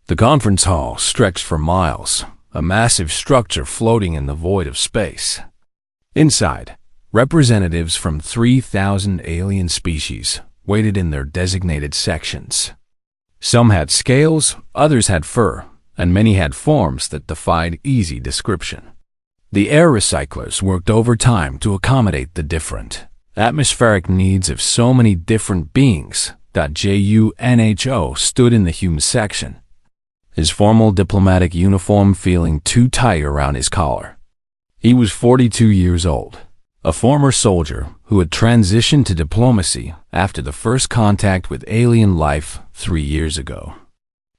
The conference hall stretched for miles, a massive structure floating in the void of space. Inside, representatives from 3,000 alien species waited in their designated sections. Some had scales, others had fur, and many had forms that defied easy description. The air recyclers worked overtime to accommodate the different atmospheric needs of so many different beings. Junho stood in the human section, his formal diplomatic uniform feeling too tight around his collar. He was 42 years old, a former soldier who had transitioned to diplomacy after the first contact with alien life 3 years ago.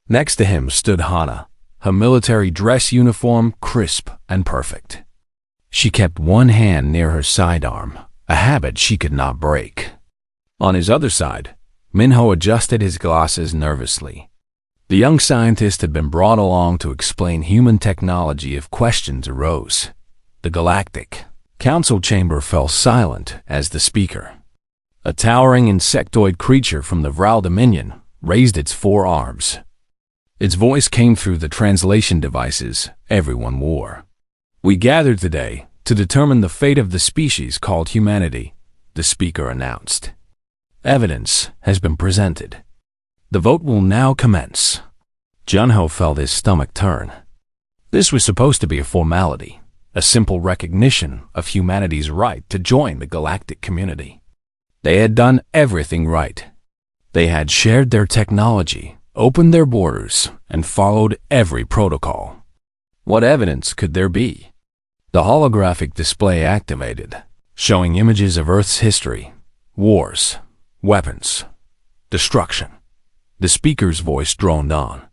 Next to him stood Hana, her military dress uniform crisp and perfect. She kept one hand near her sidearm, a habit she could not break. On his other side, Minho adjusted his glasses nervously. The young scientist had been brought along to explain human technology if questions arose. The Galactic Council chamber fell silent as the speaker, a towering insectoid creature from the Vral Dominion, raised its 4 arms. Its voice came through the translation devices everyone wore. "We gathered today to determine the fate of the species called humanity," the speaker announced. "Evidence has been presented. The vote will now commence." Junho felt his stomach turn. This was supposed to be a formality, a simple recognition of humanity's right to join the galactic community. They had done everything right. They had shared their technology, opened their borders, and followed every protocol. What evidence could there be? The holographic display activated, showing images of Earth's history, wars, weapons, destruction. The speaker's voice droned on,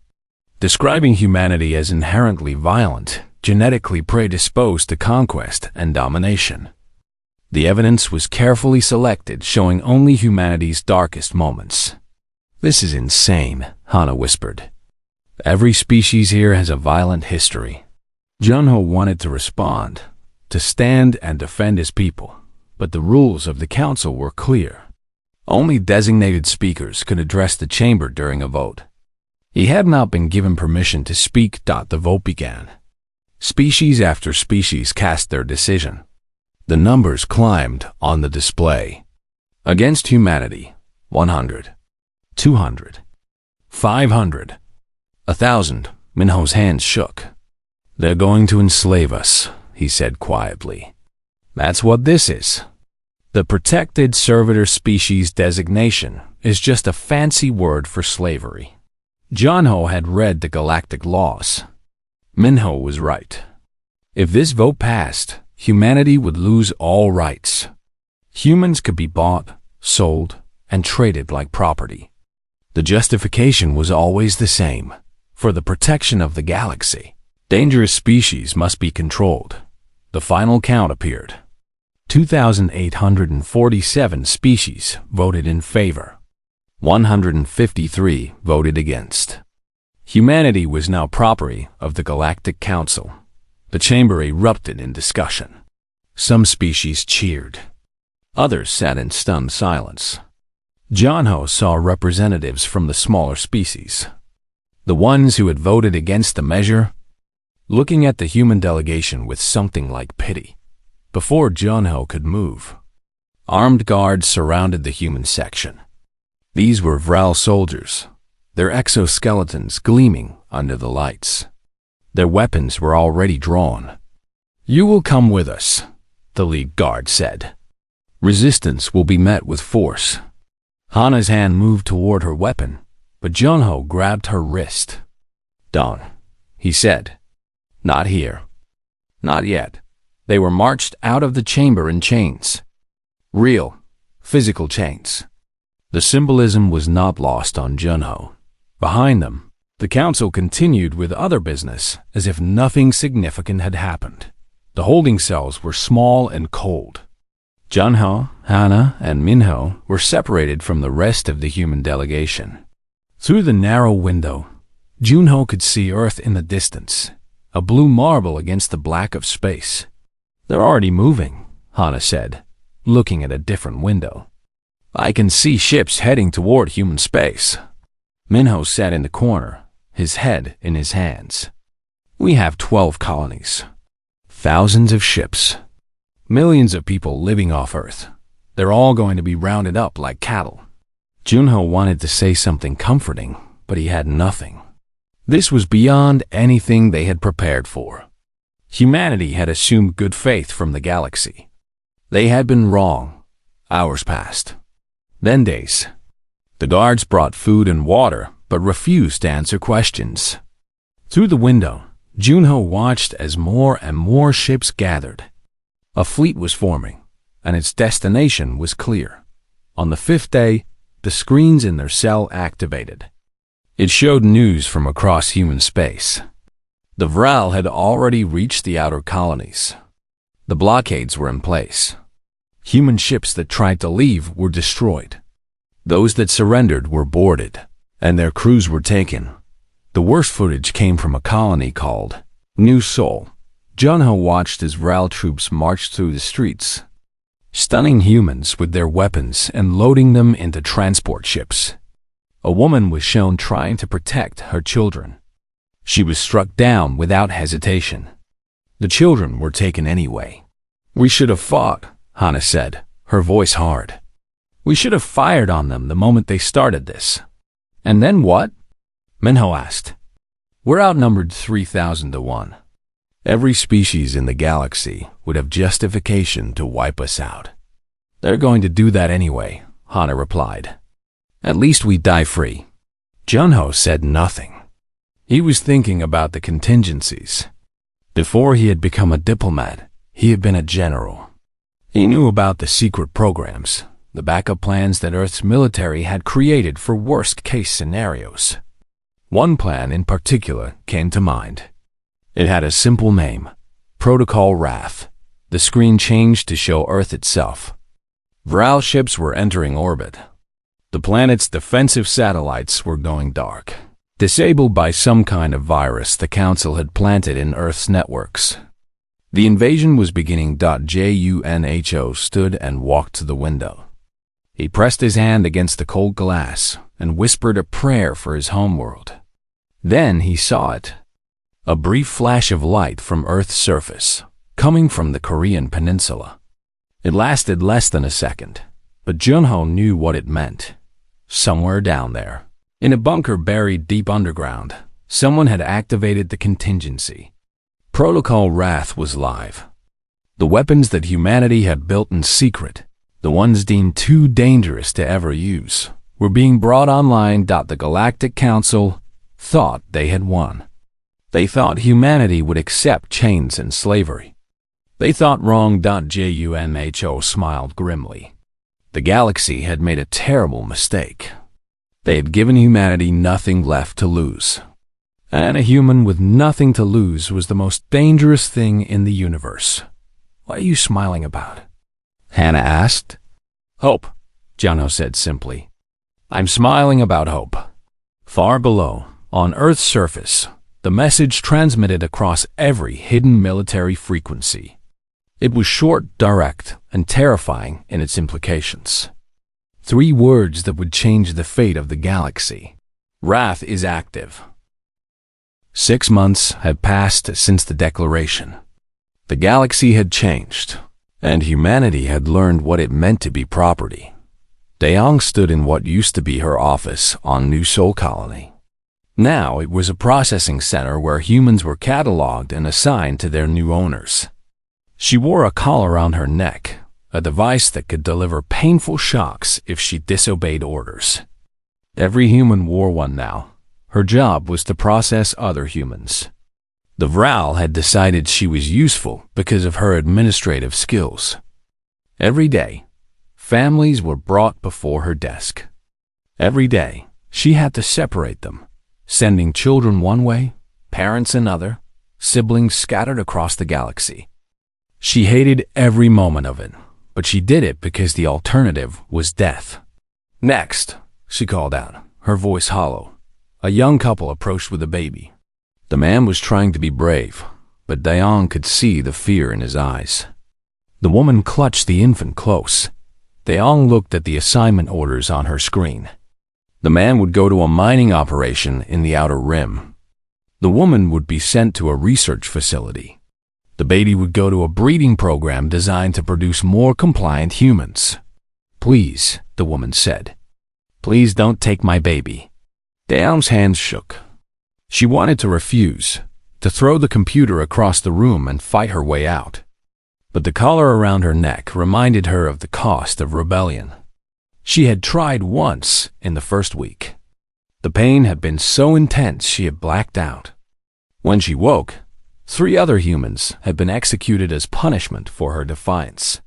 describing humanity as inherently violent, genetically predisposed to conquest and domination. The evidence was carefully selected, showing only humanity's darkest moments. "This is insane," Hana whispered. "Every species here has a violent history." Junho wanted to respond, to stand and defend his people, but the rules of the council were clear. Only designated speakers could address the chamber during a vote. He had not been given permission to speak. The vote began. Species after species cast their decision. The numbers climbed on the display. Against humanity, 100, 200, 500, 1,000. Minho's hands shook. "They're going to enslave us," he said quietly. "That's what this is. The protected servitor species designation is just a fancy word for slavery." Junho had read the galactic laws. Minho was right. If this vote passed, humanity would lose all rights. Humans could be bought, sold, and traded like property. The justification was always the same: for the protection of the galaxy. Dangerous species must be controlled. The final count appeared. 2,847 species voted in favor. 153 voted against. Humanity was now property of the Galactic Council. The chamber erupted in discussion. Some species cheered. Others sat in stunned silence. Junho saw representatives from the smaller species, the ones who had voted against the measure, looking at the human delegation with something like pity. Before Junho could move, armed guards surrounded the human section. These were Vral soldiers, their exoskeletons gleaming under the lights. Their weapons were already drawn. "You will come with us," the lead guard said. "Resistance will be met with force." Hana's hand moved toward her weapon, but Junho grabbed her wrist. "Don't," he said. "Not here. Not yet." They were marched out of the chamber in chains. Real, physical chains. The symbolism was not lost on Junho. Behind them, the council continued with other business as if nothing significant had happened. The holding cells were small and cold. Junho, Hana, and Minho were separated from the rest of the human delegation. Through the narrow window, Junho could see Earth in the distance, a blue marble against the black of space. "They're already moving," Hana said, looking at a different window. "I can see ships heading toward human space." Minho sat in the corner, his head in his hands. "We have 12 colonies, thousands of ships, millions of people living off Earth. They're all going to be rounded up like cattle." Junho wanted to say something comforting, but he had nothing. This was beyond anything they had prepared for. Humanity had assumed good faith from the galaxy. They had been wrong. Hours passed. Then days. The guards brought food and water, but refused to answer questions. Through the window, Junho watched as more and more ships gathered. A fleet was forming, and its destination was clear. On the 5th day, the screens in their cell activated. It showed news from across human space. The Vral had already reached the outer colonies. The blockades were in place. Human ships that tried to leave were destroyed. Those that surrendered were boarded, and their crews were taken. The worst footage came from a colony called New Sol. Junho watched as Vral troops marched through the streets, stunning humans with their weapons and loading them into transport ships. A woman was shown trying to protect her children. She was struck down without hesitation. The children were taken anyway. "We should have fought," Hana said, her voice hard. "We should have fired on them the moment they started this." "And then what?" Minho asked. "We're outnumbered 3,000 to 1. Every species in the galaxy would have justification to wipe us out." "They're going to do that anyway," Hana replied. "At least we die free." Junho said nothing. He was thinking about the contingencies. Before he had become a diplomat, he had been a general. He knew about the secret programs, the backup plans that Earth's military had created for worst-case scenarios. One plan in particular came to mind. It had a simple name, Protocol Wrath. The screen changed to show Earth itself. Vral ships were entering orbit. The planet's defensive satellites were going dark, disabled by some kind of virus the Council had planted in Earth's networks. The invasion was beginning. Junho stood and walked to the window. He pressed his hand against the cold glass and whispered a prayer for his homeworld. Then he saw it. A brief flash of light from Earth's surface, coming from the Korean peninsula. It lasted less than a second, but Junho knew what it meant. Somewhere down there, in a bunker buried deep underground, someone had activated the contingency. Protocol Wrath was live. The weapons that humanity had built in secret, the ones deemed too dangerous to ever use, were being brought online. The Galactic Council thought they had won. They thought humanity would accept chains and slavery. They thought wrong. Junho smiled grimly. The galaxy had made a terrible mistake. They had given humanity nothing left to lose. And a human with nothing to lose was the most dangerous thing in the universe. "What are you smiling about?" Hana asked. "Hope," Junho said simply. "I'm smiling about hope." Far below, on Earth's surface, the message transmitted across every hidden military frequency. It was short, direct, and terrifying in its implications. 3 words that would change the fate of the galaxy. Wrath is active. 6 months had passed since the declaration. The galaxy had changed, and humanity had learned what it meant to be property. Daeong stood in what used to be her office on New Sol Colony. Now it was a processing center where humans were cataloged and assigned to their new owners. She wore a collar around her neck, a device that could deliver painful shocks if she disobeyed orders. Every human wore one now. Her job was to process other humans. The Vral had decided she was useful because of her administrative skills. Every day, families were brought before her desk. Every day, she had to separate them, sending children one way, parents another, siblings scattered across the galaxy. She hated every moment of it, but she did it because the alternative was death. "Next," she called out, her voice hollow. A young couple approached with a baby. The man was trying to be brave, but Daeong could see the fear in his eyes. The woman clutched the infant close. Daeong looked at the assignment orders on her screen. The man would go to a mining operation in the Outer Rim. The woman would be sent to a research facility. The baby would go to a breeding program designed to produce more compliant humans. "Please," the woman said. "Please don't take my baby." Daeung's hands shook. She wanted to refuse, to throw the computer across the room and fight her way out. But the collar around her neck reminded her of the cost of rebellion. She had tried once in the first week. The pain had been so intense she had blacked out. When she woke, 3 other humans had been executed as punishment for her defiance.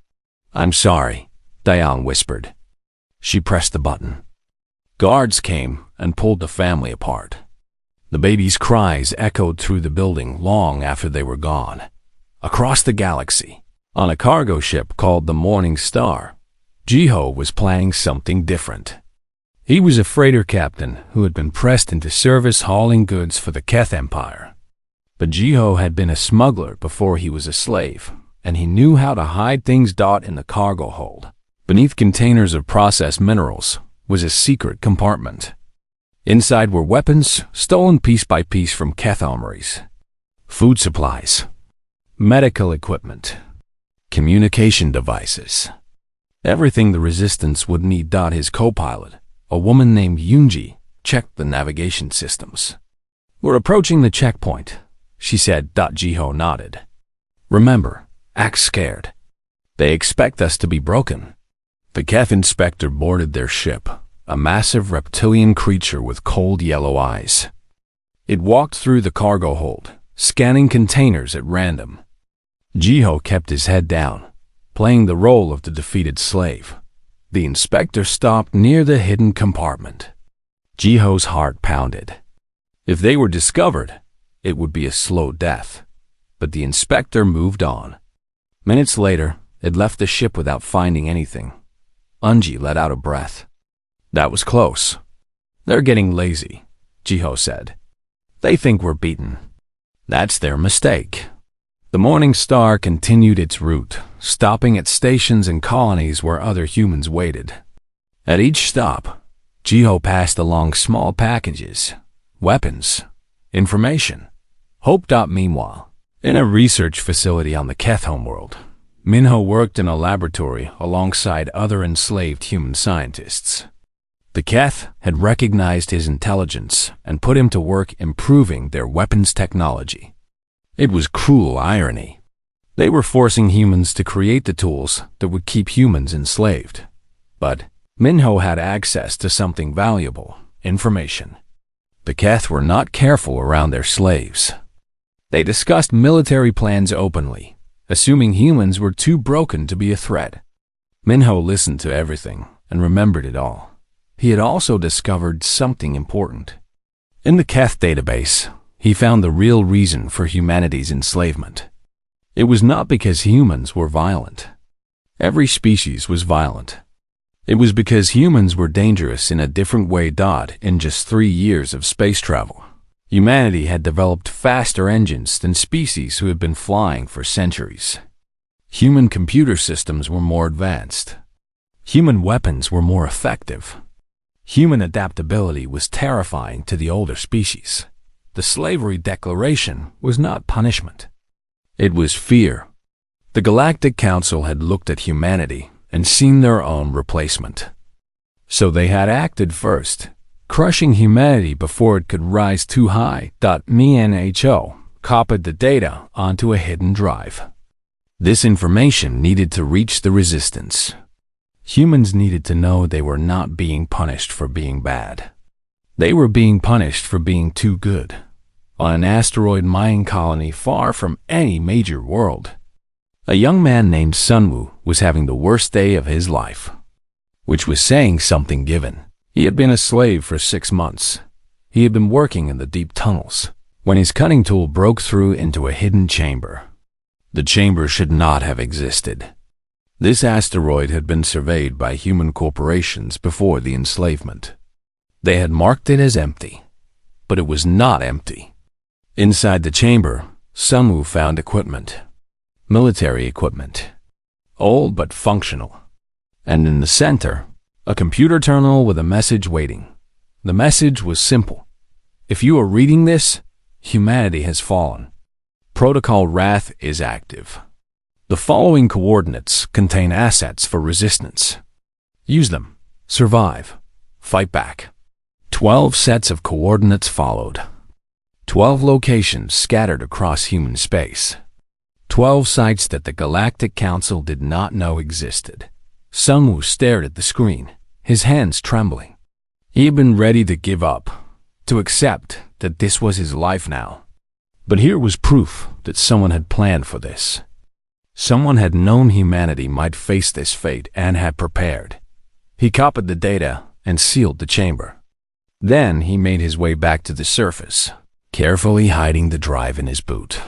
"I'm sorry," Daeung whispered. She pressed the button. Guards came and pulled the family apart. The baby's cries echoed through the building long after they were gone. Across the galaxy, on a cargo ship called the Morning Star, Jiho was planning something different. He was a freighter captain who had been pressed into service hauling goods for the Keth Empire. But Jiho had been a smuggler before he was a slave, and he knew how to hide things. In the cargo hold, beneath containers of processed minerals, was a secret compartment. Inside were weapons stolen piece by piece from Keth armories, food supplies, medical equipment, communication devices, everything the Resistance would need. His co-pilot, a woman named Yoonji, checked the navigation systems. "We're approaching the checkpoint," she said. Jiho nodded. "Remember, act scared. They expect us to be broken." The Keth inspector boarded their ship, a massive reptilian creature with cold yellow eyes. It walked through the cargo hold, scanning containers at random. Jiho kept his head down, playing the role of the defeated slave. The inspector stopped near the hidden compartment. Jiho's heart pounded. If they were discovered, it would be a slow death. But the inspector moved on. Minutes later, it left the ship without finding anything. Unji let out a breath. That was close. "They're getting lazy," Jiho said. "They think we're beaten. That's their mistake." The Morning Star continued its route, stopping at stations and colonies where other humans waited. At each stop, Jiho passed along small packages, weapons, information, hope. Meanwhile, in a research facility on the Keth homeworld, Minho worked in a laboratory alongside other enslaved human scientists. The Keth had recognized his intelligence and put him to work improving their weapons technology. It was cruel irony. They were forcing humans to create the tools that would keep humans enslaved. But Minho had access to something valuable, information. The Keth were not careful around their slaves. They discussed military plans openly, assuming humans were too broken to be a threat. Minho listened to everything and remembered it all. He had also discovered something important. In the Keth database, he found the real reason for humanity's enslavement. It was not because humans were violent. Every species was violent. It was because humans were dangerous in a different way. In just 3 years of space travel, humanity had developed faster engines than species who had been flying for centuries. Human computer systems were more advanced. Human weapons were more effective. Human adaptability was terrifying to the older species. The slavery declaration was not punishment. It was fear. The Galactic Council had looked at humanity and seen their own replacement. So they had acted first, crushing humanity before it could rise too high. Minho copied the data onto a hidden drive. This information needed to reach the Resistance. Humans needed to know they were not being punished for being bad. They were being punished for being too good. On an asteroid mining colony far from any major world, a young man named Sunwoo was having the worst day of his life, which was saying something given. He had been a slave for 6 months. He had been working in the deep tunnels when his cutting tool broke through into a hidden chamber. The chamber should not have existed. This asteroid had been surveyed by human corporations before the enslavement. They had marked it as empty, but it was not empty. Inside the chamber, Sunwoo found equipment, military equipment, old but functional. And in the center, a computer terminal with a message waiting. The message was simple. If you are reading this, humanity has fallen. Protocol Wrath is active. The following coordinates contain assets for resistance. Use them. Survive. Fight back. 12 sets of coordinates followed. 12 locations scattered across human space. 12 sites that the Galactic Council did not know existed. Sunwoo stared at the screen, his hands trembling. He had been ready to give up, to accept that this was his life now. But here was proof that someone had planned for this. Someone had known humanity might face this fate and had prepared. He copied the data and sealed the chamber. Then he made his way back to the surface, carefully hiding the drive in his boot.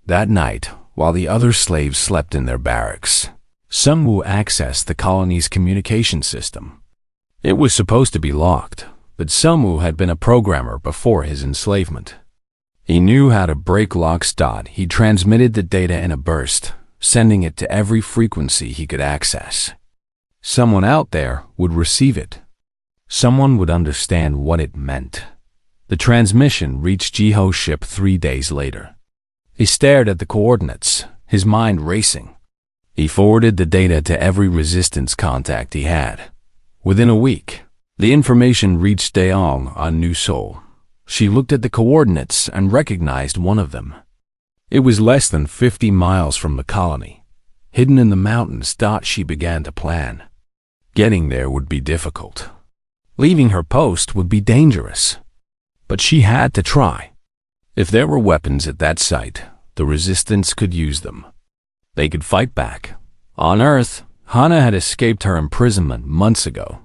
That night, while the other slaves slept in their barracks, Sunwoo accessed the colony's communication system. It was supposed to be locked, but Sunwoo had been a programmer before his enslavement. He knew how to break locks. He transmitted the data in a burst, sending it to every frequency he could access. Someone out there would receive it. Someone would understand what it meant. The transmission reached Jiho's ship 3 days later. He stared at the coordinates, his mind racing. He forwarded the data to every resistance contact he had. Within a week, the information reached Daeong on New Seoul. She looked at the coordinates and recognized one of them. It was less than 50 miles from the colony, hidden in the mountains. She began to plan. Getting there would be difficult. Leaving her post would be dangerous. But she had to try. If there were weapons at that site, the resistance could use them. They could fight back. On Earth, Hana had escaped her imprisonment months ago.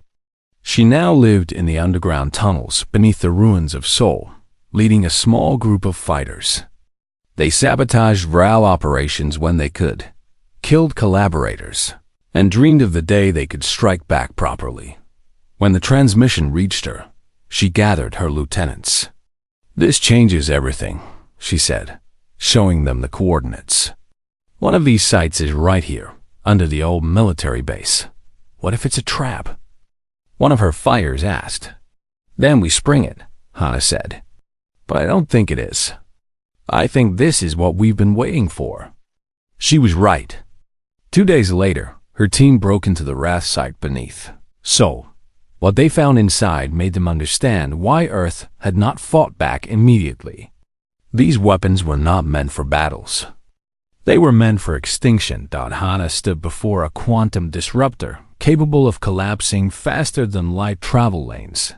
She now lived in the underground tunnels beneath the ruins of Seoul, leading a small group of fighters. They sabotaged RAL operations when they could, killed collaborators, and dreamed of the day they could strike back properly. When the transmission reached her, she gathered her lieutenants. "This changes everything," she said, showing them the coordinates. "One of these sites is right here, under the old military base. What if it's a trap?" One of her fighters asked. "Then we spring it," Hana said. "But I don't think it is. I think this is what we've been waiting for." She was right. 2 days later, her team broke into the Wrath site beneath Seoul. What they found inside made them understand why Earth had not fought back immediately. These weapons were not meant for battles. They were meant for extinction. Hana stood before a quantum disruptor capable of collapsing faster than light travel lanes.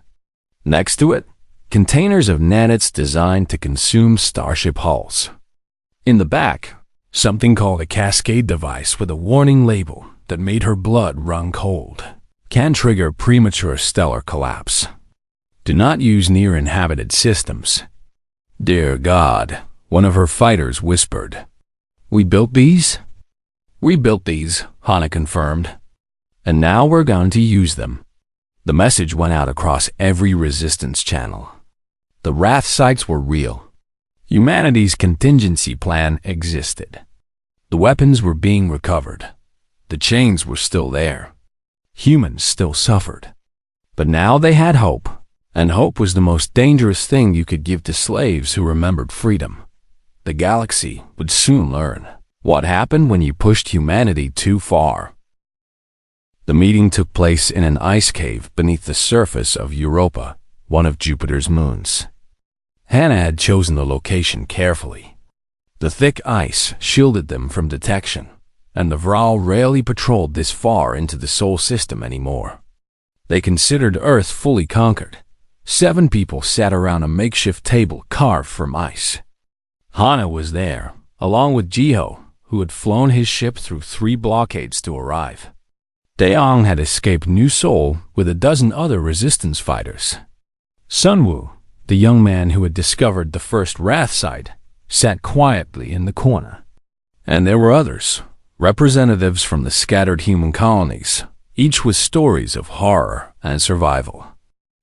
Next to it, containers of nanites designed to consume starship hulls. In the back, something called a cascade device with a warning label that made her blood run cold. Can trigger premature stellar collapse. Do not use near-inhabited systems. "Dear God," one of her fighters whispered. "We built these?" "We built these," Hana confirmed. "And now we're going to use them." The message went out across every resistance channel. The Wrath sites were real. Humanity's contingency plan existed. The weapons were being recovered. The chains were still there. Humans still suffered. But now they had hope, and hope was the most dangerous thing you could give to slaves who remembered freedom. The galaxy would soon learn what happened when you pushed humanity too far. The meeting took place in an ice cave beneath the surface of Europa, one of Jupiter's moons. Hana had chosen the location carefully. The thick ice shielded them from detection, and the Vral rarely patrolled this far into the Sol system anymore. They considered Earth fully conquered. 7 people sat around a makeshift table carved from ice. Hana was there, along with Jiho, who had flown his ship through 3 blockades to arrive. Daeong had escaped New Seoul with a dozen other resistance fighters. Sunwoo, the young man who had discovered the first Wrath site, sat quietly in the corner. And there were others, representatives from the scattered human colonies, each with stories of horror and survival.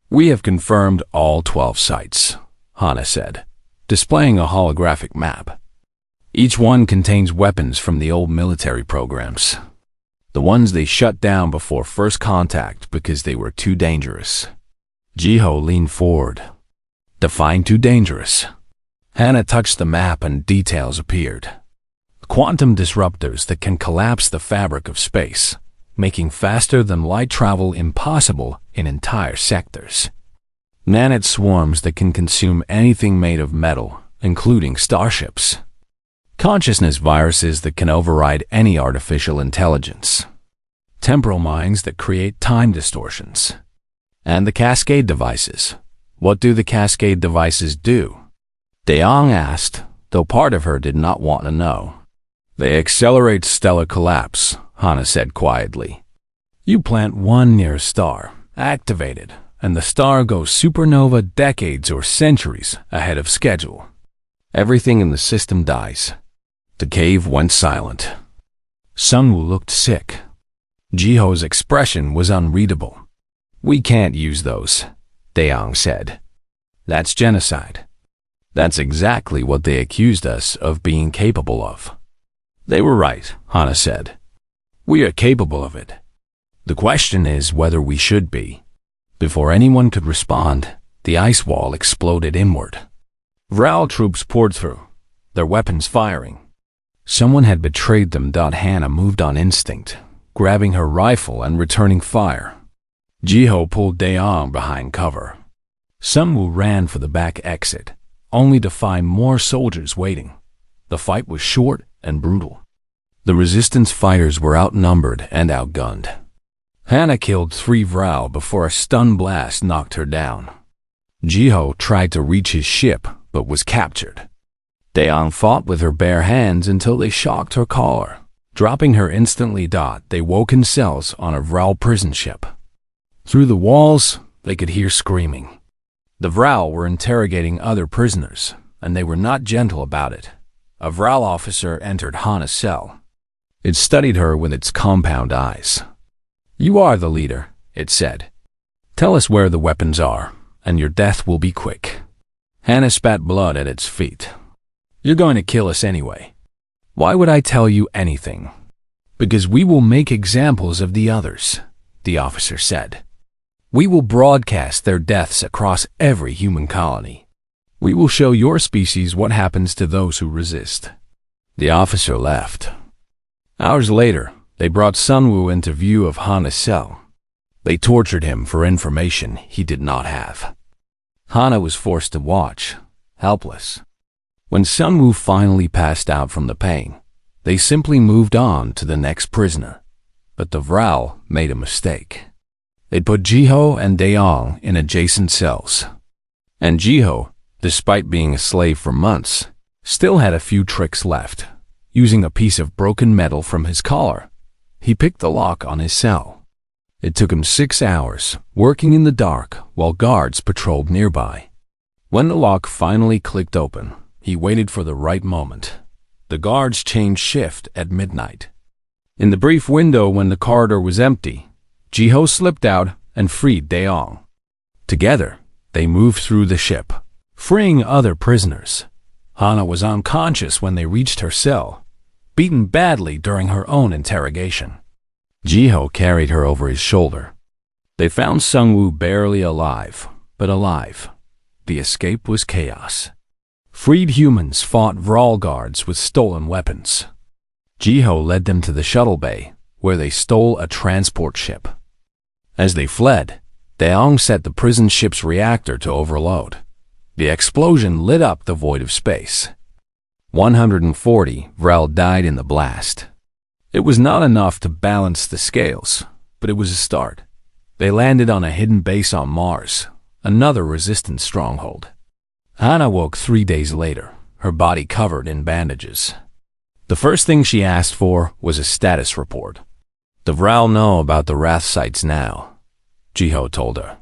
"We have confirmed all 12 sites," Hana said, displaying a holographic map. "Each one contains weapons from the old military programs. The ones they shut down before first contact because they were too dangerous. Jiho leaned forward. Define too dangerous. Hannah touched the map and details appeared. Quantum disruptors that can collapse the fabric of space, making faster-than-light travel impossible in entire sectors. Nanite swarms that can consume anything made of metal, including starships. Consciousness viruses that can override any artificial intelligence. Temporal mines that create time distortions. And the cascade devices. What do the cascade devices do? Daeong asked, though part of her did not want to know. They accelerate stellar collapse, Hana said quietly. You plant one near a star, activate it, and the star goes supernova decades or centuries ahead of schedule. Everything in the system dies. The cave went silent. Sungwoo looked sick. Jiho's expression was unreadable. We can't use those, Daeong said. That's genocide. That's exactly what they accused us of being capable of. They were right, Hana said. We are capable of it. The question is whether we should be. Before anyone could respond, the ice wall exploded inward. Vral troops poured through, their weapons firing. Someone had betrayed them. Hana moved on instinct, grabbing her rifle and returning fire. Jiho pulled Daeong behind cover. Sungwoo ran for the back exit, only to find more soldiers waiting. The fight was short and brutal. The resistance fighters were outnumbered and outgunned. Hana killed 3 Vral before a stun blast knocked her down. Jiho tried to reach his ship, but was captured. Daeong fought with her bare hands until they shocked her collar. Dropping her instantly. They woke in cells on a Vral prison ship. Through the walls, they could hear screaming. The Vral were interrogating other prisoners, and they were not gentle about it. A Vral officer entered Hana's cell. It studied her with its compound eyes. You are the leader, it said. Tell us where the weapons are, and your death will be quick. Hana spat blood at its feet. You're going to kill us anyway. Why would I tell you anything? Because we will make examples of the others, the officer said. We will broadcast their deaths across every human colony. We will show your species what happens to those who resist. The officer left. Hours later, they brought Sungwoo into view of Hana's cell. They tortured him for information he did not have. Hana was forced to watch, helpless. When Sungwoo finally passed out from the pain, they simply moved on to the next prisoner. But the Vral made a mistake. They put Jiho and Daeong in adjacent cells. And Jiho, despite being a slave for months, still had a few tricks left. Using a piece of broken metal from his collar, he picked the lock on his cell. It took him 6 hours, working in the dark while guards patrolled nearby. When the lock finally clicked open, he waited for the right moment. The guards changed shift at midnight. In the brief window when the corridor was empty, Jiho slipped out and freed Daeong. Together, they moved through the ship, freeing other prisoners. Hana was unconscious when they reached her cell, beaten badly during her own interrogation. Jiho carried her over his shoulder. They found Sungwoo barely alive, but alive. The escape was chaos. Freed humans fought Vral guards with stolen weapons. Jiho led them to the shuttle bay, where they stole a transport ship. As they fled, Daeong set the prison ship's reactor to overload. The explosion lit up the void of space. 140 Vral died in the blast. It was not enough to balance the scales, but it was a start. They landed on a hidden base on Mars, another resistance stronghold. Hana woke 3 days later, her body covered in bandages. The first thing she asked for was a status report. The Vral know about the Wrath sites now, Jiho told her.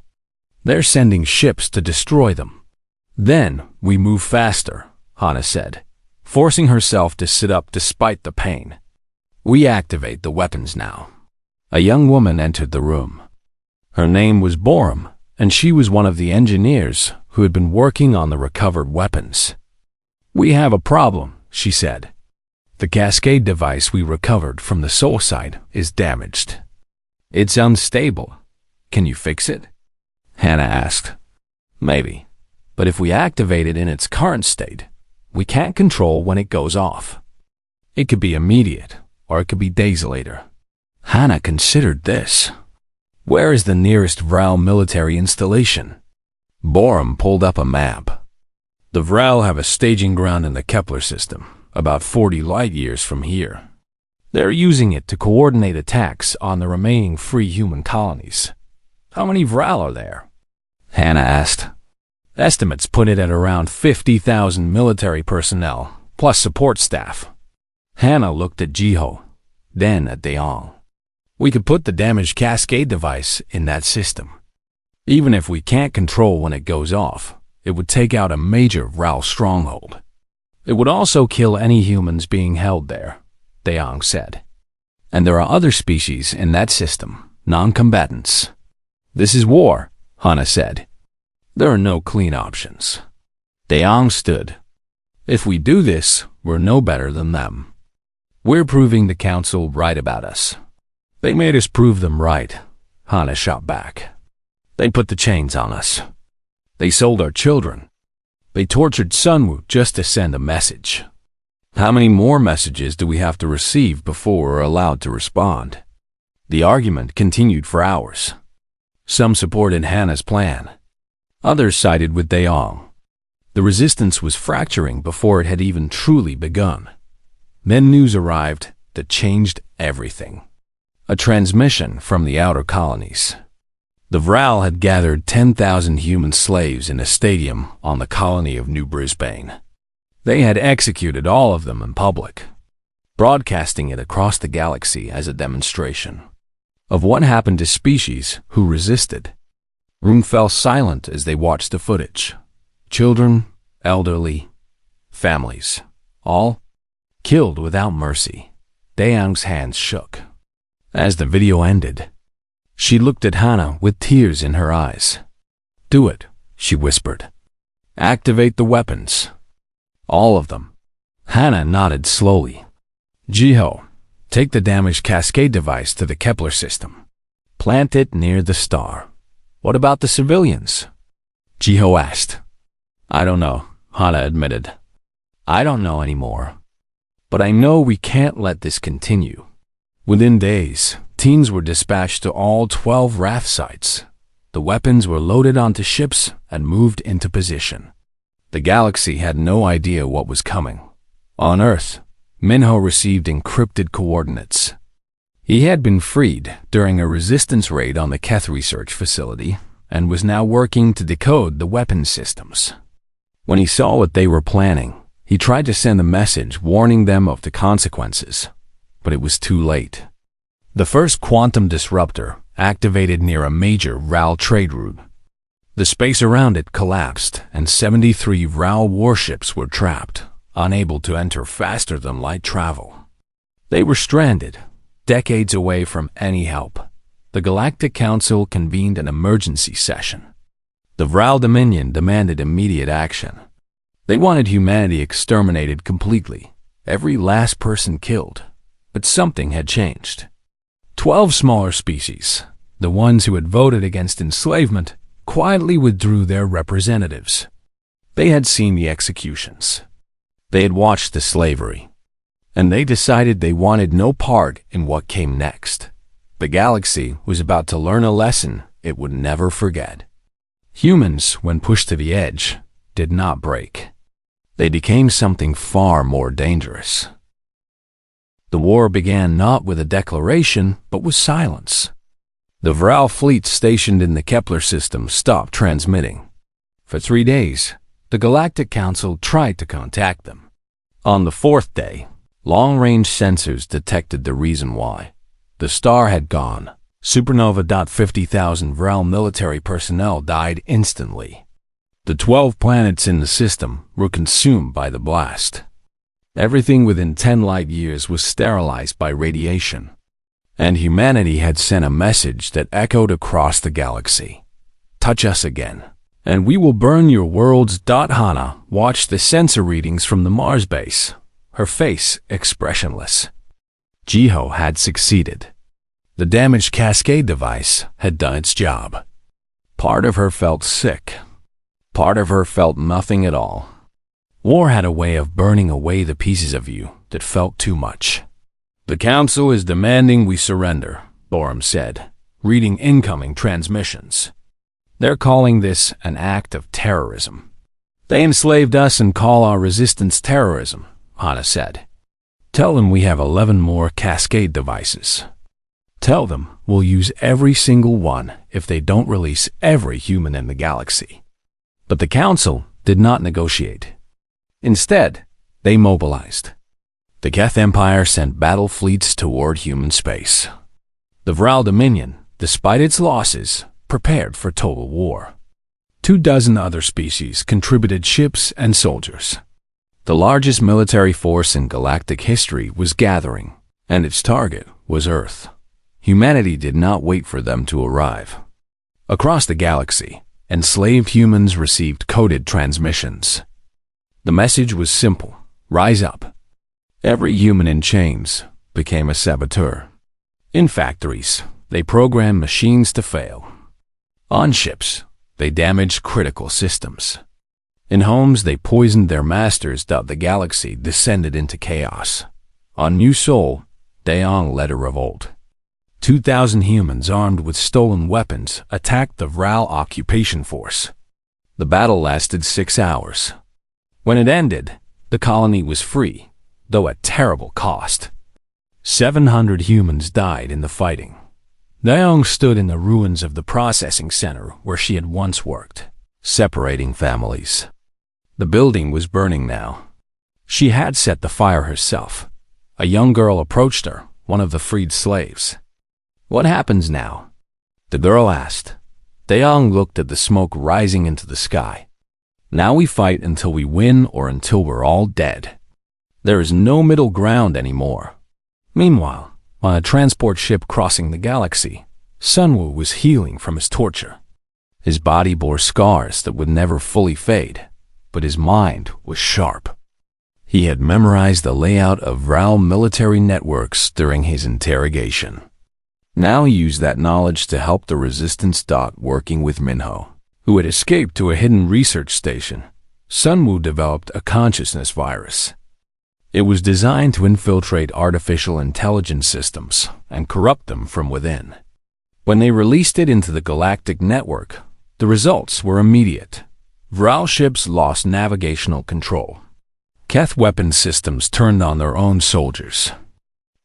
They're sending ships to destroy them. Then we move faster, Hana said, forcing herself to sit up despite the pain. We activate the weapons now. A young woman entered the room. Her name was Borum, and she was one of the engineers who had been working on the recovered weapons. We have a problem, she said. The cascade device we recovered from the soul side is damaged. It's unstable. Can you fix it? Hannah asked. Maybe, but if we activate it in its current state, we can't control when it goes off. It could be immediate, or it could be days later. Hannah considered this. Where is the nearest Vral military installation? Borum pulled up a map. The Vral have a staging ground in the Kepler system, about 40 light-years from here. They're using it to coordinate attacks on the remaining free human colonies. How many Vral are there? Hannah asked. Estimates put it at around 50,000 military personnel, plus support staff. Hannah looked at Jiho, then at Deong. We could put the damaged cascade device in that system. Even if we can't control when it goes off, it would take out a major Vral stronghold. It would also kill any humans being held there, Deong said. And there are other species in that system, non-combatants. This is war, Hannah said. There are no clean options. Deong stood. If we do this, we're no better than them. We're proving the council right about us. They made us prove them right, Hannah shot back. They put the chains on us. They sold our children. They tortured Sunwoo just to send a message. How many more messages do we have to receive before we're allowed to respond? The argument continued for hours. Some supported Hannah's plan. Others sided with Deong. The resistance was fracturing before it had even truly begun. Then news arrived that changed everything. A transmission from the outer colonies. The Vral had gathered 10,000 human slaves in a stadium on the colony of New Brisbane. They had executed all of them in public, broadcasting it across the galaxy as a demonstration of what happened to species who resisted. Room fell silent as they watched the footage. Children, elderly, families, all killed without mercy. Deong's hands shook. As the video ended, she looked at Hannah with tears in her eyes. Do it, she whispered. Activate the weapons. All of them. Hannah nodded slowly. Jiho, take the damaged cascade device to the Kepler system. Plant it near the star. What about the civilians? Jiho asked. I don't know, Hannah admitted. I don't know anymore. But I know we can't let this continue. Within days, teams were dispatched to all 12 RAF sites. The weapons were loaded onto ships and moved into position. The galaxy had no idea what was coming. On Earth, Minho received encrypted coordinates. He had been freed during a resistance raid on the Keth research facility and was now working to decode the weapon systems. When he saw what they were planning, he tried to send a message warning them of the consequences, but it was too late. The first quantum disruptor activated near a major RAL trade route. The space around it collapsed, and 73 RAL warships were trapped, unable to enter faster than light travel. They were stranded, decades away from any help. The Galactic Council convened an emergency session. The Vral Dominion demanded immediate action. They wanted humanity exterminated completely, every last person killed. But something had changed. 12 smaller species, the ones who had voted against enslavement, quietly withdrew their representatives. They had seen the executions. They had watched the slavery. And they decided they wanted no part in what came next. The galaxy was about to learn a lesson it would never forget. Humans, when pushed to the edge, did not break. They became something far more dangerous. The war began not with a declaration, but with silence. The Vral fleet stationed in the Kepler system stopped transmitting. For 3 days, the Galactic Council tried to contact them. On the 4th day, long-range sensors detected the reason why. The star had gone. Supernova. 50,000 Vral military personnel died instantly. The 12 planets in the system were consumed by the blast. Everything within 10 light-years was sterilized by radiation. And humanity had sent a message that echoed across the galaxy. Touch us again, and we will burn your worlds. Hannah watched the sensor readings from the Mars base, her face expressionless. Jiho had succeeded. The damaged cascade device had done its job. Part of her felt sick. Part of her felt nothing at all. War had a way of burning away the pieces of you that felt too much. "The Council is demanding we surrender," Borum said, reading incoming transmissions. "They're calling this an act of terrorism. They enslaved us and call our resistance terrorism," Hana said. "Tell them we have 11 more cascade devices. Tell them we'll use every single one if they don't release every human in the galaxy." But the Council did not negotiate. Instead, they mobilized. The Keth Empire sent battle fleets toward human space. The Vral Dominion, despite its losses, prepared for total war. 24 other species contributed ships and soldiers. The largest military force in galactic history was gathering, and its target was Earth. Humanity did not wait for them to arrive. Across the galaxy, enslaved humans received coded transmissions. The message was simple: rise up. Every human in chains became a saboteur. In factories, they programmed machines to fail. On ships, they damaged critical systems. In homes, they poisoned their masters. The galaxy descended into chaos. On New Sol, Daong led a revolt. 2,000 humans armed with stolen weapons attacked the Vral occupation force. The battle lasted 6 hours. When it ended, the colony was free, though at terrible cost. 700 humans died in the fighting. Daong stood in the ruins of the processing center where she had once worked, separating families. The building was burning now. She had set the fire herself. A young girl approached her, one of the freed slaves. "What happens now?" the girl asked. Daong looked at the smoke rising into the sky. "Now we fight until we win or until we're all dead. There is no middle ground anymore." Meanwhile, on a transport ship crossing the galaxy, Sunwoo was healing from his torture. His body bore scars that would never fully fade, but his mind was sharp. He had memorized the layout of Vral military networks during his interrogation. Now he used that knowledge to help the resistance. Working with Minho, who had escaped to a hidden research station, Sunwoo developed a consciousness virus. It was designed to infiltrate artificial intelligence systems and corrupt them from within. When they released it into the galactic network, the results were immediate. Vral ships lost navigational control. Keth weapon systems turned on their own soldiers.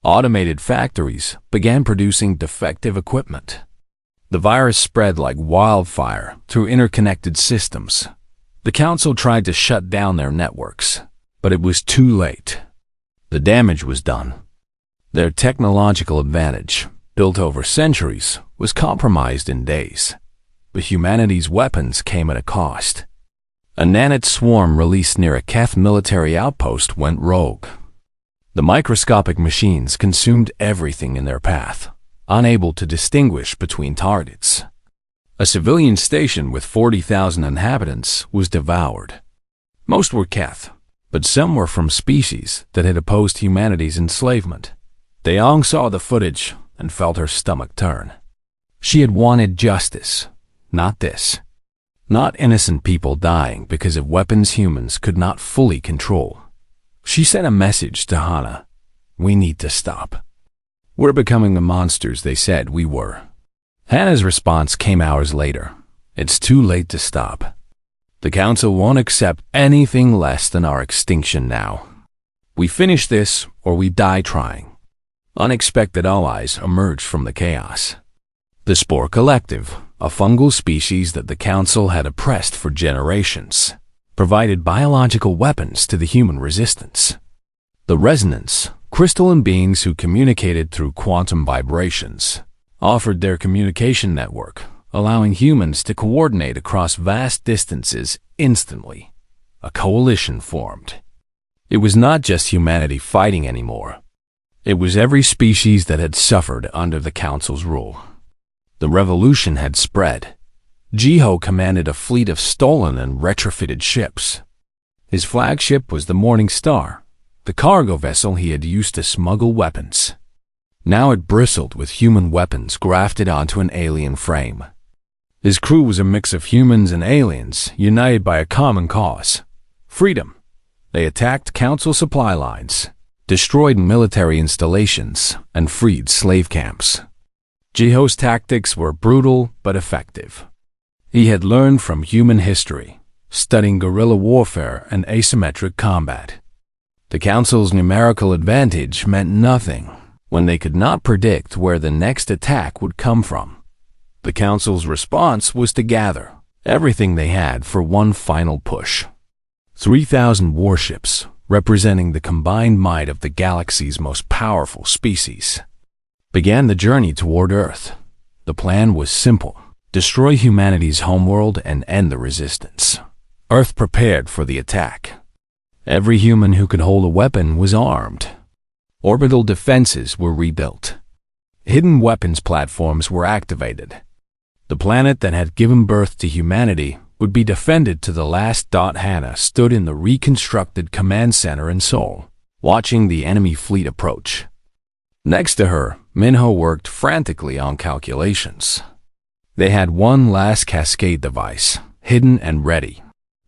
Automated factories began producing defective equipment. The virus spread like wildfire through interconnected systems. The Council tried to shut down their networks, but it was too late. The damage was done. Their technological advantage, built over centuries, was compromised in days. But humanity's weapons came at a cost. A nanite swarm released near a Keth military outpost went rogue. The microscopic machines consumed everything in their path, unable to distinguish between targets. A civilian station with 40,000 inhabitants was devoured. Most were Keth, but some were from species that had opposed humanity's enslavement. Daong saw the footage and felt her stomach turn. She had wanted justice, not this. Not innocent people dying because of weapons humans could not fully control. She sent a message to Hana. "We need to stop. We're becoming the monsters they said we were." Hana's response came hours later. "It's too late to stop. The Council won't accept anything less than our extinction now. We finish this or we die trying." Unexpected allies emerged from the chaos. The Spore Collective, a fungal species that the Council had oppressed for generations, provided biological weapons to the human resistance. The Resonance, crystalline beings who communicated through quantum vibrations, offered their communication network, allowing humans to coordinate across vast distances instantly. A coalition formed. It was not just humanity fighting anymore. It was every species that had suffered under the Council's rule. The revolution had spread. Jiho commanded a fleet of stolen and retrofitted ships. His flagship was the Morning Star, the cargo vessel he had used to smuggle weapons. Now it bristled with human weapons grafted onto an alien frame. His crew was a mix of humans and aliens, united by a common cause: freedom. They attacked Council supply lines, destroyed military installations, and freed slave camps. Jiho's tactics were brutal but effective. He had learned from human history, studying guerrilla warfare and asymmetric combat. The Council's numerical advantage meant nothing when they could not predict where the next attack would come from. The Council's response was to gather everything they had for one final push. 3,000 warships, representing the combined might of the galaxy's most powerful species, began the journey toward Earth. The plan was simple: destroy humanity's homeworld and end the resistance. Earth prepared for the attack. Every human who could hold a weapon was armed. Orbital defenses were rebuilt. Hidden weapons platforms were activated. The planet that had given birth to humanity would be defended to the last. Hannah stood in the reconstructed command center in Seoul, watching the enemy fleet approach. Next to her, Minho worked frantically on calculations. They had one last cascade device, hidden and ready.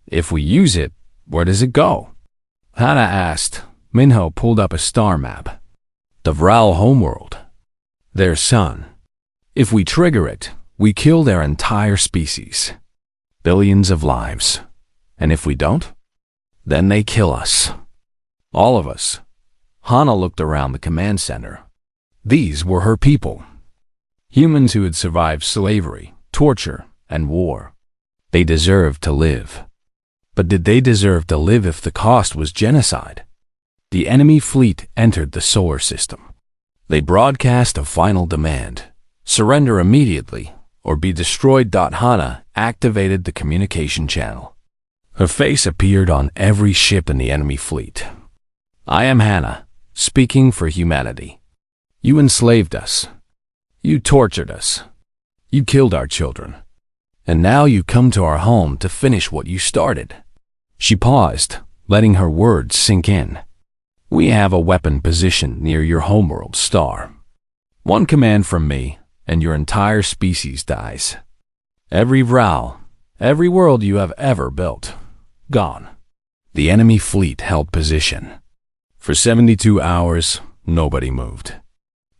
If we use it, where does it go? Hannah asked. Minho pulled up a star map. The Vral homeworld. Their sun. If we trigger it, we kill their entire species. Billions of lives. And if we don't, then they kill us. All of us. Hannah looked around the command center. These were her people. Humans who had survived slavery, torture, and war. They deserved to live. But did they deserve to live if the cost was genocide? The enemy fleet entered the solar system. They broadcast a final demand: surrender immediately or be destroyed. Hannah activated the communication channel. Her face appeared on every ship in the enemy fleet. I am Hannah, speaking for humanity. You enslaved us. You tortured us. You killed our children. And now you come to our home to finish what you started. She paused, letting her words sink in. We have a weapon positioned near your homeworld star. One command from me, and your entire species dies. Every Vral, every world you have ever built, gone. The enemy fleet held position. For 72 hours, nobody moved.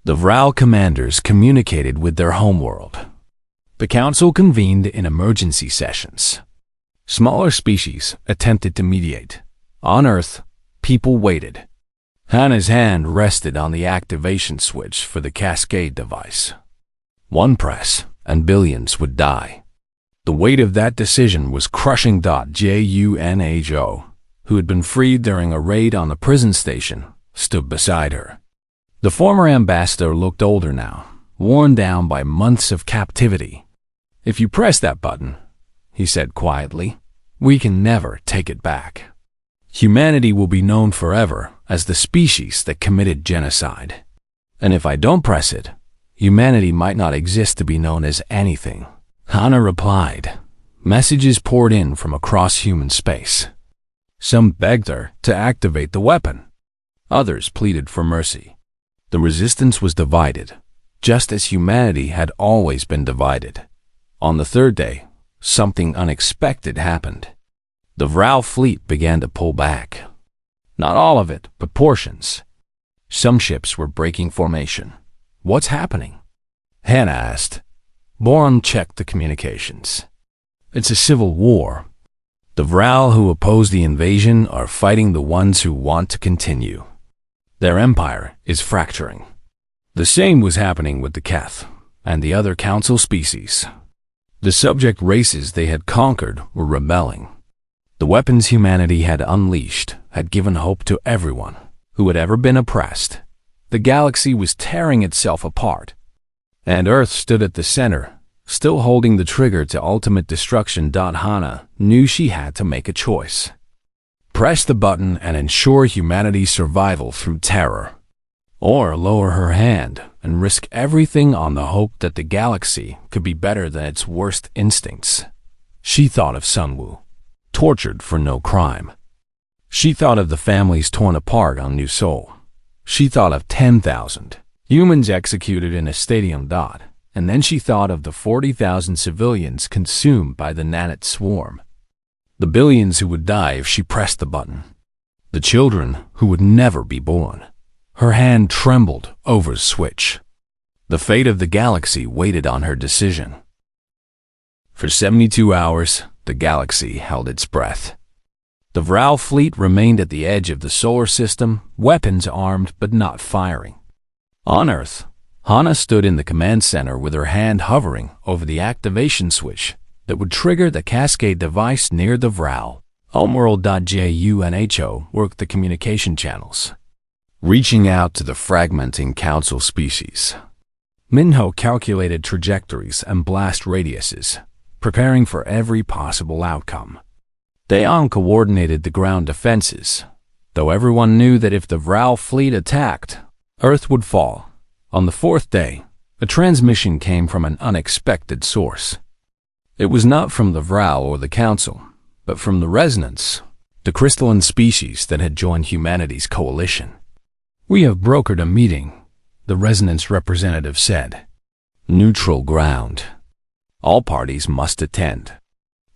The Vral commanders communicated with their homeworld. The Council convened in emergency sessions. Smaller species attempted to mediate. On Earth, people waited. Hannah's hand rested on the activation switch for the cascade device. One press, and billions would die. The weight of that decision was crushing. Junho, who had been freed during a raid on the prison station, stood beside her. The former ambassador looked older now, worn down by months of captivity. If you press that button, he said quietly, we can never take it back. Humanity will be known forever as the species that committed genocide. And if I don't press it, humanity might not exist to be known as anything. Hannah replied. Messages poured in from across human space. Some begged her to activate the weapon. Others pleaded for mercy. The resistance was divided, just as humanity had always been divided. On the third day, something unexpected happened. The Vral fleet began to pull back. Not all of it, but portions. Some ships were breaking formation. What's happening? Hannah asked. Boron checked the communications. It's a civil war. The Vral who oppose the invasion are fighting the ones who want to continue. Their empire is fracturing. The same was happening with the Keth and the other Council species. The subject races they had conquered were rebelling. The weapons humanity had unleashed had given hope to everyone who had ever been oppressed. The galaxy was tearing itself apart, and Earth stood at the center, still holding the trigger to ultimate destruction. Hannah knew she had to make a choice. Press the button and ensure humanity's survival through terror, or lower her hand and risk everything on the hope that the galaxy could be better than its worst instincts. She thought of Sunwoo, tortured for no crime. She thought of the families torn apart on New Seoul. She thought of 10,000 humans executed in a stadium. And then she thought of the 40,000 civilians consumed by the nanite swarm. The billions who would die if she pressed the button. The children who would never be born. Her hand trembled over the switch. The fate of the galaxy waited on her decision. For 72 hours, the galaxy held its breath. The Vral fleet remained at the edge of the solar system, weapons armed but not firing. On Earth, Hana stood in the command center with her hand hovering over the activation switch that would trigger the cascade device near the Vral. Homeworld.ju and HO worked the communication channels, reaching out to the fragmenting council species. Minho calculated trajectories and blast radiuses, preparing for every possible outcome. Daeon coordinated the ground defenses, though everyone knew that if the Vral fleet attacked, Earth would fall. On the fourth day, a transmission came from an unexpected source. It was not from the Vral or the Council, but from the Resonance, the crystalline species that had joined humanity's coalition. "We have brokered a meeting," the Resonance representative said. "Neutral ground. All parties must attend.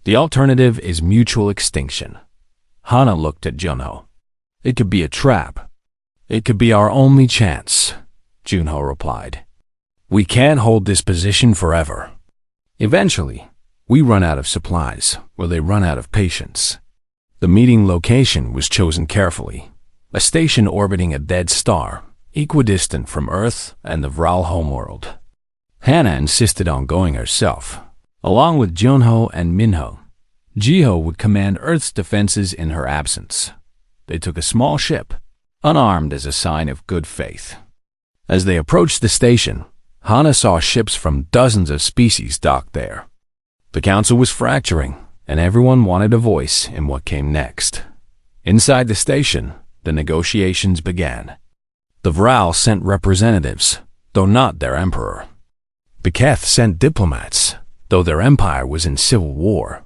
The alternative is mutual extinction." Hana looked at Junho. "It could be a trap. It could be our only chance," Junho replied. "We can't hold this position forever. Eventually, we run out of supplies, or they run out of patience." The meeting location was chosen carefully, a station orbiting a dead star, equidistant from Earth and the Vral homeworld. Hana insisted on going herself. Along with Junho and Minho, Jiho would command Earth's defenses in her absence. They took a small ship, unarmed as a sign of good faith. As they approached the station, Hana saw ships from dozens of species docked there. The council was fracturing, and everyone wanted a voice in what came next. Inside the station, the negotiations began. The Vral sent representatives, though not their emperor. The Keth sent diplomats, though their empire was in civil war.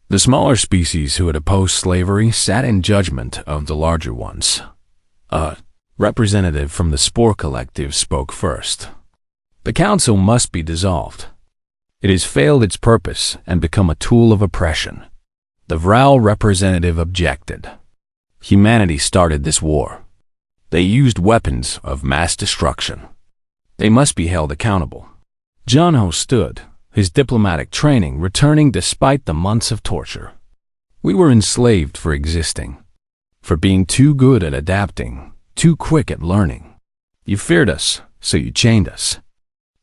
The smaller species who had opposed slavery sat in judgment of the larger ones. A representative from the Spore Collective spoke first. "The council must be dissolved. It has failed its purpose and become a tool of oppression." The Vral representative objected. "Humanity started this war. They used weapons of mass destruction. They must be held accountable." Junho stood, his diplomatic training returning despite the months of torture. "We were enslaved for existing, for being too good at adapting, too quick at learning. You feared us, so you chained us.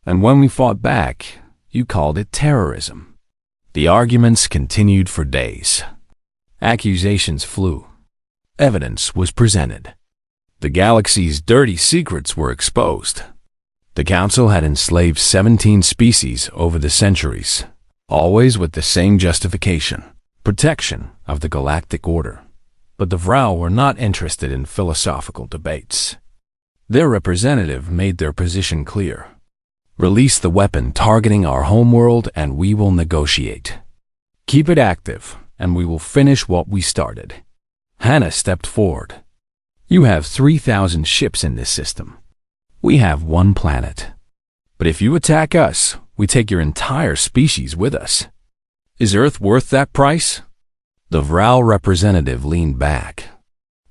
And when we fought back, you called it terrorism." The arguments continued for days. Accusations flew. Evidence was presented. The galaxy's dirty secrets were exposed. The Council had enslaved 17 species over the centuries, always with the same justification: protection of the galactic order. But the Vral were not interested in philosophical debates. Their representative made their position clear. "Release the weapon targeting our homeworld and we will negotiate. Keep it active and we will finish what we started." Hana stepped forward. "You have 3,000 ships in this system. We have one planet. But if you attack us, we take your entire species with us. Is Earth worth that price?" The Vral representative leaned back.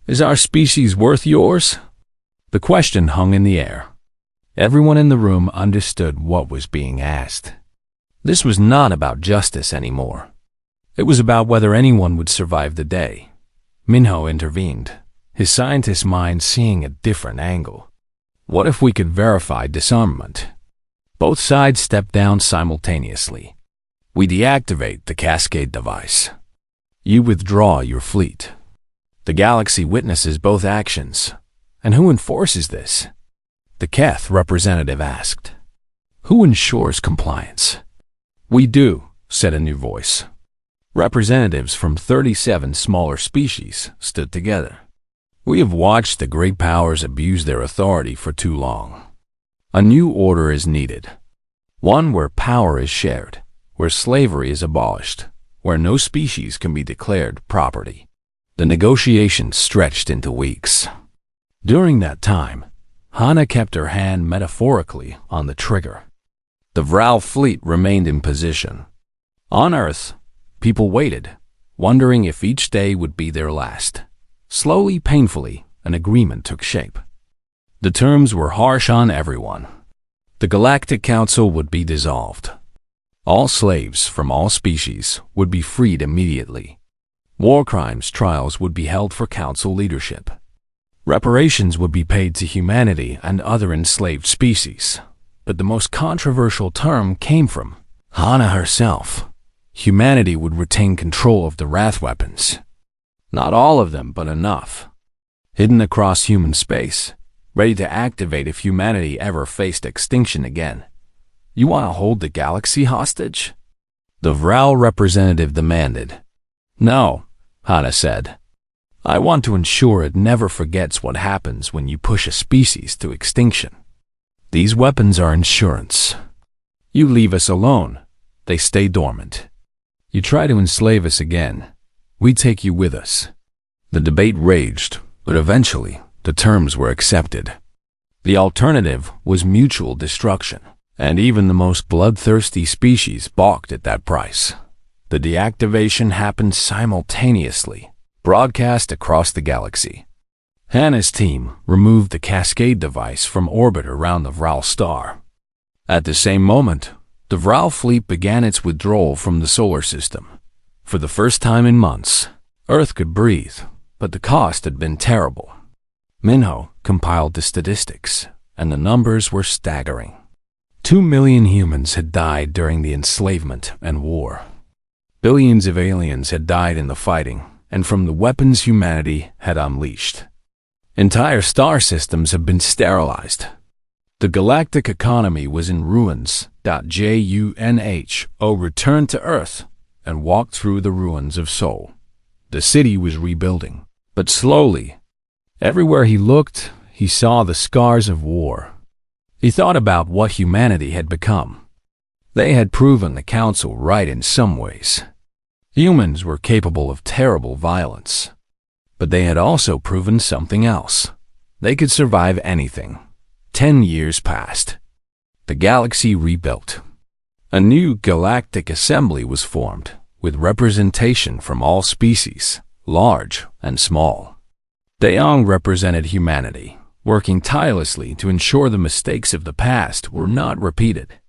"Is our species worth yours?" The question hung in the air. Everyone in the room understood what was being asked. This was not about justice anymore. It was about whether anyone would survive the day. Minho intervened, his scientist mind seeing a different angle. "What if we could verify disarmament?" Both sides stepped down simultaneously. "We deactivate the cascade device. You withdraw your fleet. The galaxy witnesses both actions. And who enforces this?" The Keth representative asked. "Who ensures compliance?" "We do," said a new voice. Representatives from 37 smaller species stood together. "We have watched the great powers abuse their authority for too long. A new order is needed. One where power is shared, where slavery is abolished, where no species can be declared property." The negotiations stretched into weeks. During that time, Hana kept her hand metaphorically on the trigger. The Vral fleet remained in position. On Earth, people waited, wondering if each day would be their last. Slowly, painfully, an agreement took shape. The terms were harsh on everyone. The Galactic Council would be dissolved. All slaves from all species would be freed immediately. War crimes trials would be held for council leadership. Reparations would be paid to humanity and other enslaved species. But the most controversial term came from Hana herself. Humanity would retain control of the wrath weapons. Not all of them, but enough. Hidden across human space, ready to activate if humanity ever faced extinction again. You want to hold the galaxy hostage? The Vral representative demanded. No, Hana said. I want to ensure it never forgets what happens when you push a species to extinction. These weapons are insurance. You leave us alone, they stay dormant. You try to enslave us again, we take you with us. The debate raged, but eventually the terms were accepted. The alternative was mutual destruction, and even the most bloodthirsty species balked at that price. The deactivation happened simultaneously, broadcast across the galaxy. Hana's team removed the Cascade device from orbit around the Vral star. At the same moment, the Vral fleet began its withdrawal from the solar system. For the first time in months, Earth could breathe, but the cost had been terrible. Minho compiled the statistics, and the numbers were staggering. 2 million humans had died during the enslavement and war. Billions of aliens had died in the fighting, and from the weapons humanity had unleashed. Entire star systems have been sterilized. The galactic economy was in ruins. Junho returned to Earth and walked through the ruins of Sol. The city was rebuilding, but slowly. Everywhere he looked, he saw the scars of war. He thought about what humanity had become. They had proven the Council right in some ways. Humans were capable of terrible violence. But they had also proven something else. They could survive anything. 10 years passed. The galaxy rebuilt. A new galactic assembly was formed, with representation from all species, large and small. Daong represented humanity, working tirelessly to ensure the mistakes of the past were not repeated.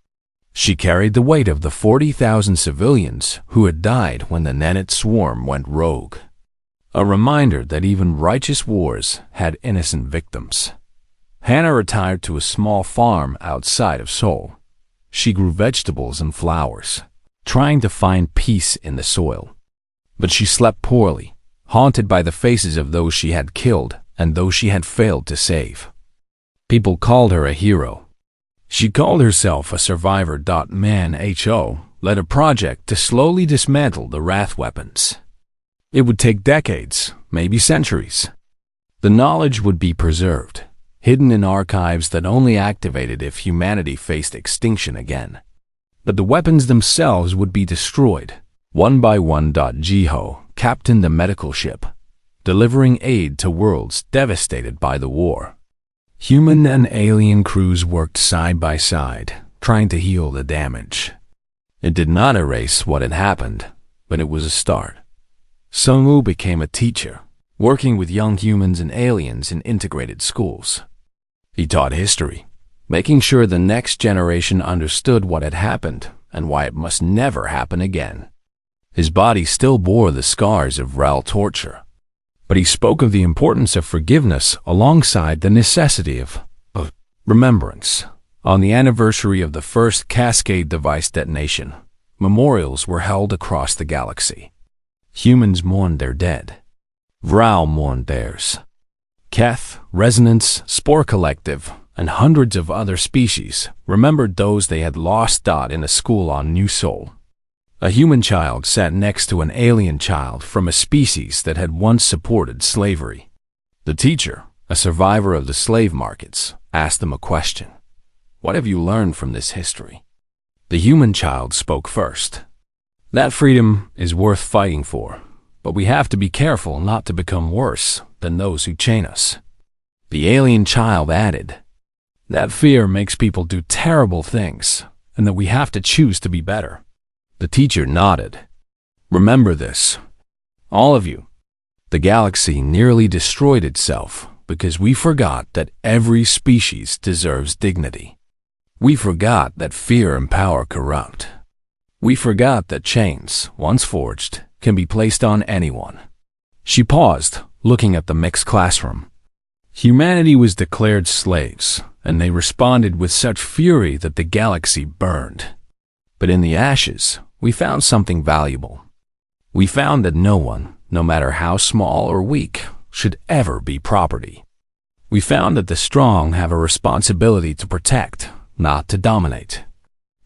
She carried the weight of the 40,000 civilians who had died when the Nennet swarm went rogue. A reminder that even righteous wars had innocent victims. Hana retired to a small farm outside of Seoul. She grew vegetables and flowers, trying to find peace in the soil. But she slept poorly, haunted by the faces of those she had killed and those she had failed to save. People called her a hero. She called herself a survivor. Manho led a project to slowly dismantle the wrath weapons. It would take decades, maybe centuries. The knowledge would be preserved, hidden in archives that only activated if humanity faced extinction again. But the weapons themselves would be destroyed, one by one. Jiho captained the medical ship, delivering aid to worlds devastated by the war. Human and alien crews worked side by side, trying to heal the damage. It did not erase what had happened, but it was a start. Sungwoo became a teacher, working with young humans and aliens in integrated schools. He taught history, making sure the next generation understood what had happened and why it must never happen again. His body still bore the scars of Vral torture, but he spoke of the importance of forgiveness alongside the necessity of remembrance. On the anniversary of the first Cascade device detonation, memorials were held across the galaxy. Humans mourned their dead. Vral mourned theirs. Keth, Resonance, Spore Collective, and hundreds of other species remembered those they had lost. In a school on New Sol, a human child sat next to an alien child from a species that had once supported slavery. The teacher, a survivor of the slave markets, asked them a question. What have you learned from this history? The human child spoke first. That freedom is worth fighting for, but we have to be careful not to become worse than those who chain us. The alien child added, that fear makes people do terrible things, and that we have to choose to be better. The teacher nodded. Remember this, all of you. The galaxy nearly destroyed itself because we forgot that every species deserves dignity. We forgot that fear and power corrupt. We forgot that chains, once forged, can be placed on anyone. She paused, looking at the mixed classroom. Humanity was declared slaves, and they responded with such fury that the galaxy burned. But in the ashes, we found something valuable. We found that no one, no matter how small or weak, should ever be property. We found that the strong have a responsibility to protect, not to dominate.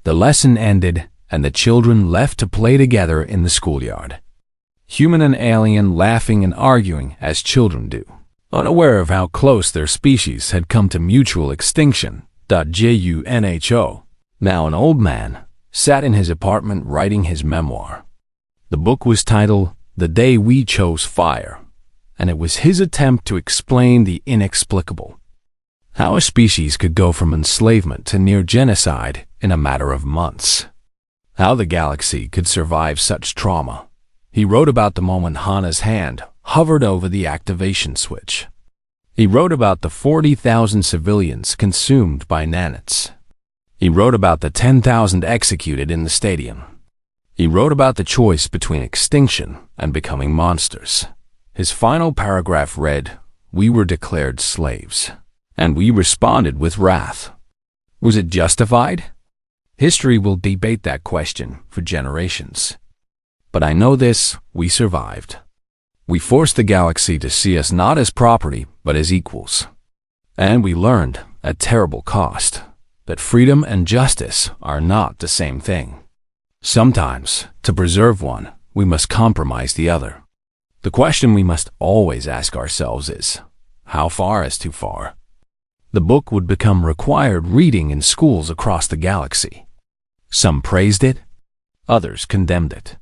The lesson ended, and the children left to play together in the schoolyard. Human and alien laughing and arguing as children do, unaware of how close their species had come to mutual extinction. Junho, now an old man, sat in his apartment writing his memoir. The book was titled The Day We Chose Fire, and it was his attempt to explain the inexplicable. How a species could go from enslavement to near genocide in a matter of months. How the galaxy could survive such trauma. He wrote about the moment Hana's hand hovered over the activation switch. He wrote about the 40,000 civilians consumed by nanites. He wrote about the 10,000 executed in the stadium. He wrote about the choice between extinction and becoming monsters. His final paragraph read, "We were declared slaves, and we responded with wrath." Was it justified? History will debate that question for generations. But I know this, we survived. We forced the galaxy to see us not as property, but as equals. And we learned, at terrible cost, that freedom and justice are not the same thing. Sometimes, to preserve one, we must compromise the other. The question we must always ask ourselves is, how far is too far? The book would become required reading in schools across the galaxy. Some praised it, others condemned it.